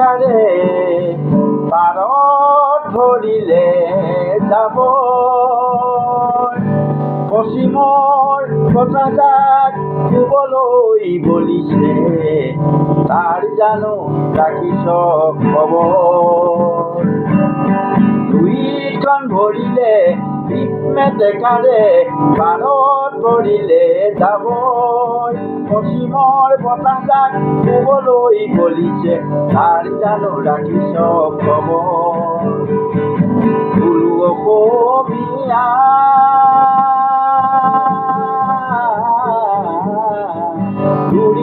টেকাৰে পাৰত ধৰিলে যাব পশ্চিমৰ বতাহজাক শুবলৈ বলিছে তাৰ জানো ৰাখিছ খবৰ দুইখন ভৰিলে টেকাৰে পাৰত ধৰিলে যাব পশ্চিমৰ বতাহজাক শুবলৈ বলিছে তাৰ জানো ৰাখিছ খবৰ বোলো অসমীয়া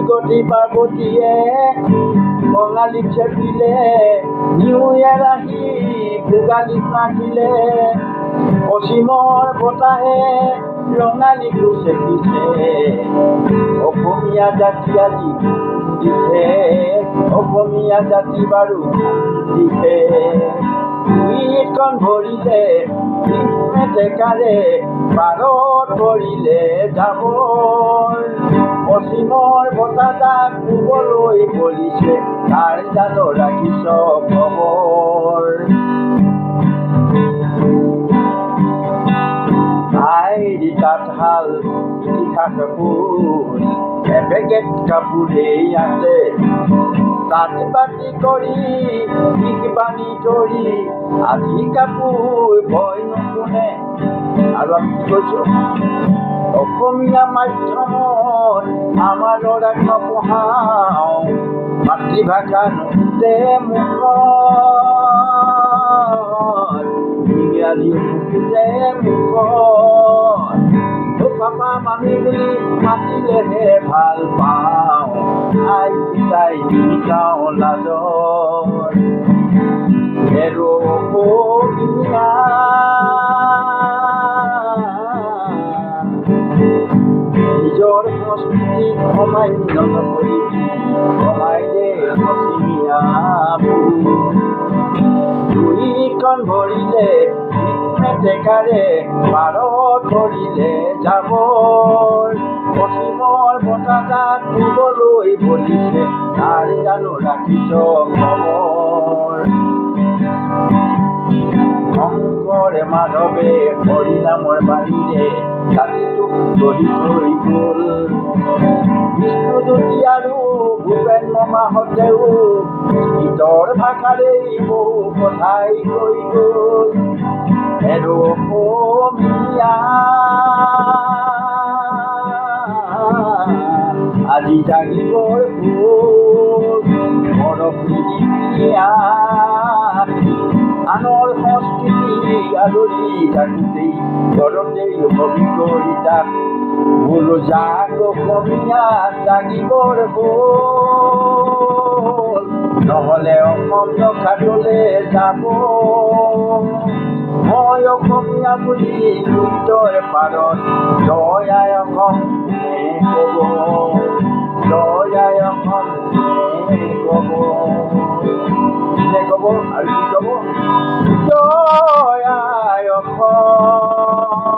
গতি পাৰ্বতীয়ে বঙালীক চেপিলে নিউ ইয়াৰ আহি ভোগালীক নাচিলে পশ্চিমৰ বতাহে ৰঙালীকো চেপিছে অসমীয়া জাতি আজি দিছে অসমীয়া জাতি বাৰু দিছে দুইখন ভৰিলে টেকাৰে পাৰত ধৰিলে যাব পশ্চিমৰ বতাহজাক শুবলৈ বলিছে তাৰ জানো ৰাখিছ খবৰ আইৰি তাঁতশাল নিশা কাপোৰ এপেকেট কাপোৰেই আছে তাঁত বাতি কৰি ঠিক বানি ধৰি আজি কাপোৰ ভয় নুশুনে আৰু আমি কি কৈছো অসমীয়া মাধ্যমত আমাৰ ল'ৰাক নপঢ়াওঁ মাতৃভাষা নুফুটে মুখত ইংৰাজী নুফুটে মুখত পাপা মামী বুলি মাতিলেহে ভাল পাওঁ আই পিতাই নিশাও লাজত হেৰো অসমীয়া নিজৰ সংস্কৃতি অমান্য নকৰিবি কমাই দে পশ্চিমীয়া দুইখন ভৰিলে টেকাৰে পাৰত ধৰিলে যাব পশ্চিমৰ বতাহজাক শুবলৈ বলিছে তাৰ জানো ৰাখিছ খবৰ শংকৰে মাধৱে হৰিনামৰ বাহিৰে জাতিটোক গঢ়ি থৈ গ'ল বিষ্ণুজ্যোতি আৰু ভূপেন মামাহঁতেও গীতৰ ভাষাৰেই বহু কথাই কৈ গ'ল হেৰো অসমীয়া আজি জাগিবৰ মৰপীয়া আনৰ সংস্কৃতি আদৰি থাকোঁতেই ঘৰতেই অভিজ্ঞতা বোলো জাগ অসমীয়া জাগিবৰ হ'ল নহ'লে অসম ৰখাবলৈ যাব মই অসমীয়া বুলি লুইতৰ পাৰত জয় আই অসম ক'ব জয় আই অসম ক'ব কোনে ক'ব আৰু কি ক'ব জয় আই অসম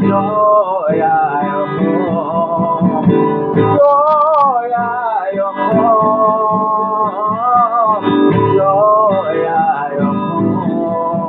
জয় আই অসম জয় আই অসম জয় আই অসম